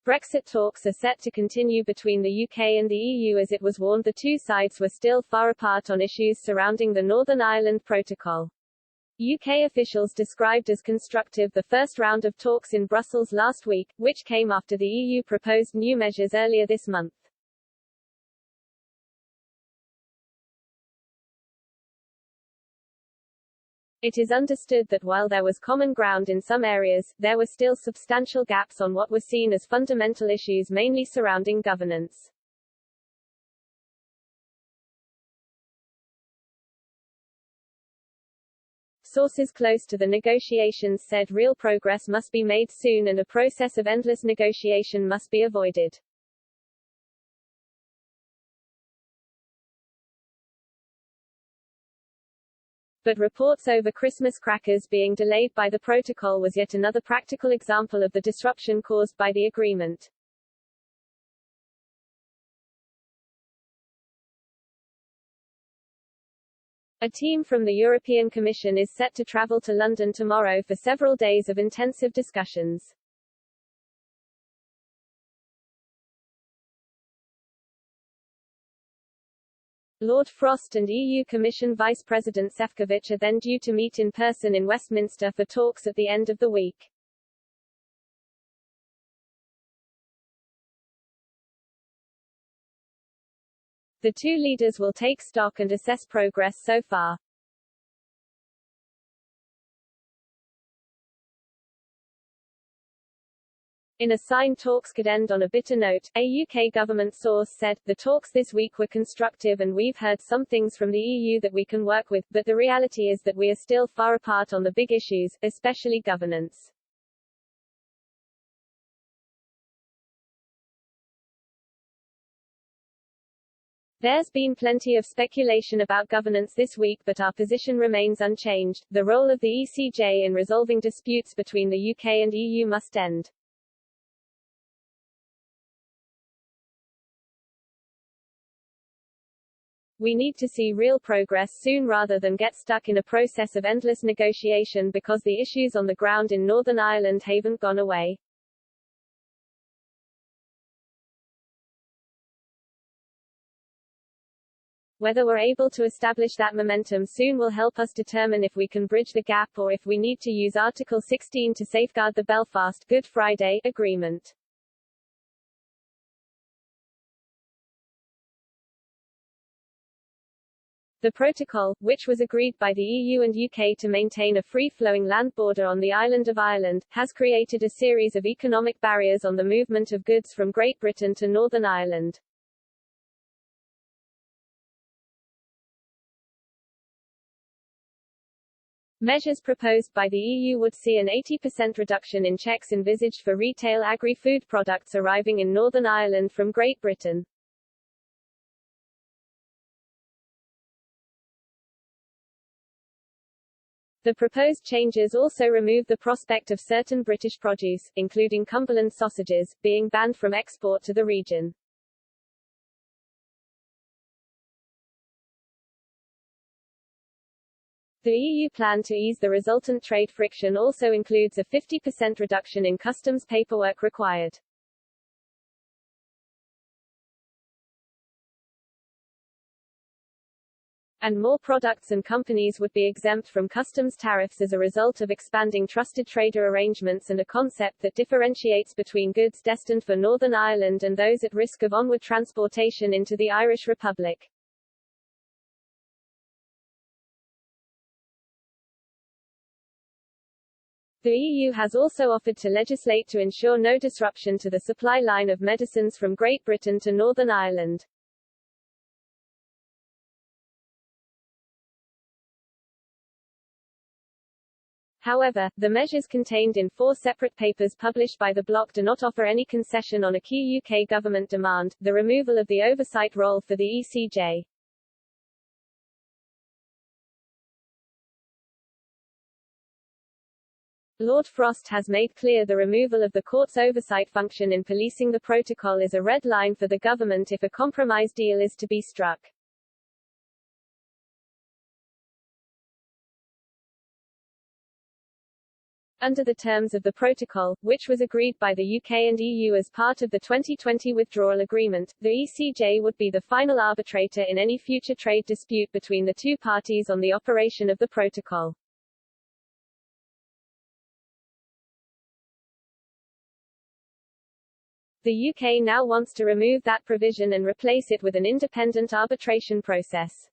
Brexit talks are set to continue between the UK and the EU as it was warned the two sides were still far apart on issues surrounding the Northern Ireland Protocol. UK officials described as constructive the first round of talks in Brussels last week, which came after the EU proposed new measures earlier this month. It is understood that while there was common ground in some areas, there were still substantial gaps on what were seen as fundamental issues mainly surrounding governance. Sources close to the negotiations said real progress must be made soon and a process of endless negotiation must be avoided. But reports over Christmas crackers being delayed by the protocol was yet another practical example of the disruption caused by the agreement. A team from the European Commission is set to travel to London tomorrow for several days of intensive discussions. Lord Frost and EU Commission Vice President Šefčovič are then due to meet in person in Westminster for talks at the end of the week. The two leaders will take stock and assess progress so far. In a sign talks could end on a bitter note, a UK government source said, "The talks this week were constructive and we've heard some things from the EU that we can work with, but the reality is that we are still far apart on the big issues, especially governance." There's been plenty of speculation about governance this week, but our position remains unchanged. The role of the ECJ in resolving disputes between the UK and EU must end. We need to see real progress soon rather than get stuck in a process of endless negotiation because the issues on the ground in Northern Ireland haven't gone away. Whether we're able to establish that momentum soon will help us determine if we can bridge the gap or if we need to use Article 16 to safeguard the Belfast Good Friday Agreement. The protocol, which was agreed by the EU and UK to maintain a free-flowing land border on the island of Ireland, has created a series of economic barriers on the movement of goods from Great Britain to Northern Ireland. Measures proposed by the EU would see an 80% reduction in checks envisaged for retail agri-food products arriving in Northern Ireland from Great Britain. The proposed changes also remove the prospect of certain British produce, including Cumberland sausages, being banned from export to the region. The EU plan to ease the resultant trade friction also includes a 50% reduction in customs paperwork required. And more products and companies would be exempt from customs tariffs as a result of expanding trusted trader arrangements and a concept that differentiates between goods destined for Northern Ireland and those at risk of onward transportation into the Irish Republic. The EU has also offered to legislate to ensure no disruption to the supply line of medicines from Great Britain to Northern Ireland. However, the measures contained in 4 separate papers published by the bloc do not offer any concession on a key UK government demand, the removal of the oversight role for the ECJ. Lord Frost has made clear the removal of the court's oversight function in policing the protocol is a red line for the government if a compromise deal is to be struck. Under the terms of the protocol, which was agreed by the UK and EU as part of the 2020 withdrawal agreement, the ECJ would be the final arbitrator in any future trade dispute between the two parties on the operation of the protocol. The UK now wants to remove that provision and replace it with an independent arbitration process.